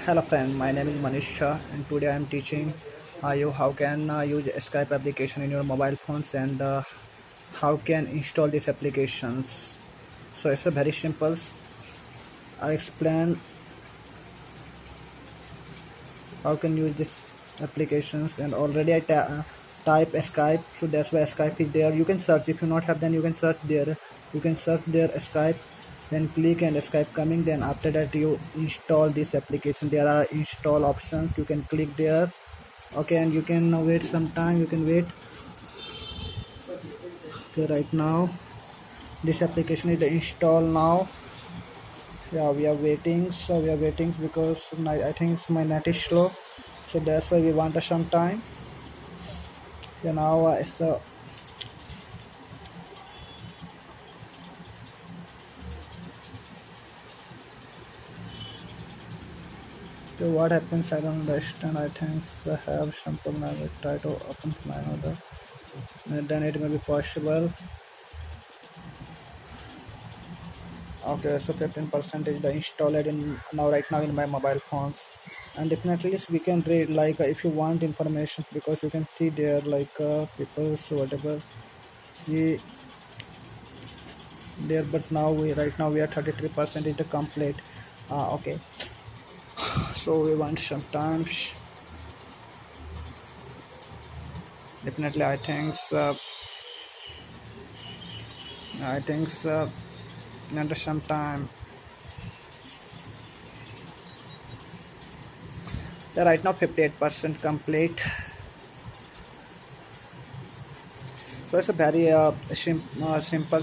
Hello friend, my name is Manisha and today I am teaching you how can use Skype application in your mobile phones and how can install these applications. So it's a very simple. I explain how can use these applications and already I type Skype, so that's why Skype is there. You can search, if you not have, then you can search there. You can search there Skype, then click and Skype coming, then after that you install this application. There are install options, you can click there. Okay, and you can wait some time, you can wait. Okay, right now this application is the install now. Yeah, we are waiting, so we are waiting because I think my net is slow, so that's why we want some time. Yeah, now it's so what happens, I don't understand. I think I have some problem. I will try to open my another, and then it may be possible. Okay, so 15% is the installed in now right now in my mobile phones, and definitely we can read like if you want information, because you can see there like people, so whatever see there, but now we right now we are 33% is the complete. Okay, so we want sometimes definitely I think under some time. Yeah, right now 58% complete. So it's a very simple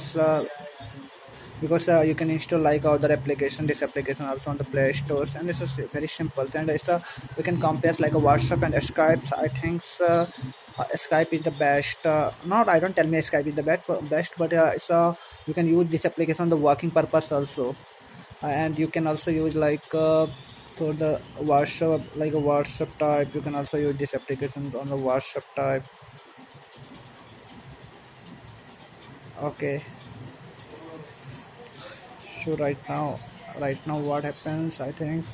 because you can install like other application, this application also on the Play stores, and it's very simple, and we can compare like a WhatsApp and Skype. I think Skype is the best. Not I don't tell me Skype is the best, but you can use this application on the working purpose also, and you can also use like for the WhatsApp, like a WhatsApp type. You can also use this application on the WhatsApp type. Okay, so right now what happens, I think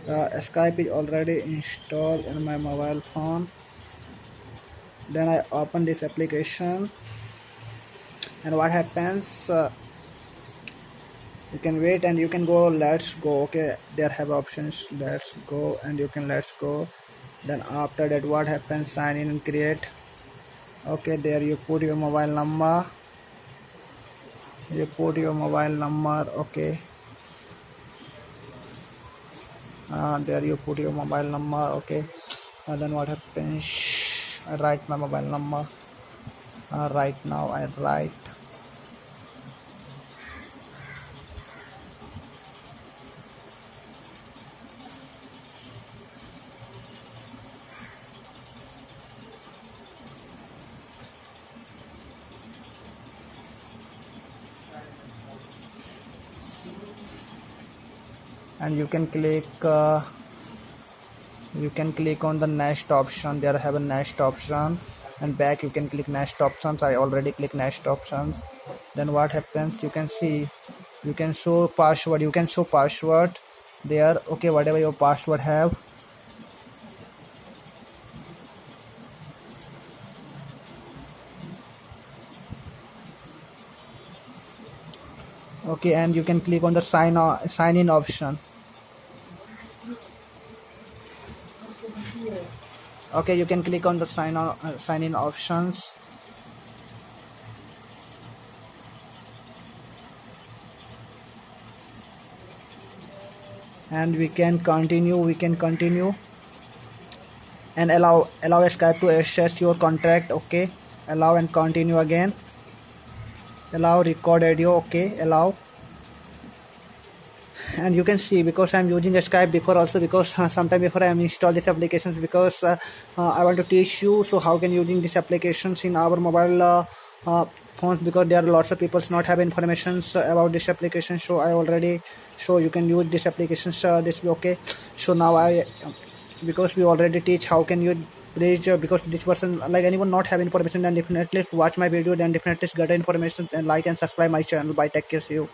Skype is already installed in my mobile phone. Then I open this application, and what happens, you can wait and you can go let's go. Okay, there have options let's go, and you can let's go. Then after that what happens, sign in and create. Okay, there you put your mobile number, okay. There you put your mobile number, okay. And then what happens, I write my mobile number. Right now I write. And you can click on the next option. There have a next option, and back you can click next options. I already click next options. Then what happens, you can see, you can show password, there. Okay, whatever your password have. Okay, and you can click on the sign in option. Okay, you can click on the sign in options. And we can continue and allow Skype to access your contract. Okay, allow and continue again. Allow record audio. Okay, allow. And you can see, because I'm using Skype before also, because sometime before I am install these applications, because I want to teach you so how can using these applications in our mobile phones, because there are lots of people not have information about this application. So I already show you can use this applications this way. Okay, so now because we already teach how can you please, because this person like anyone not have information, then definitely watch my video, then definitely get information, and like and subscribe my channel. Bye, take care, see you.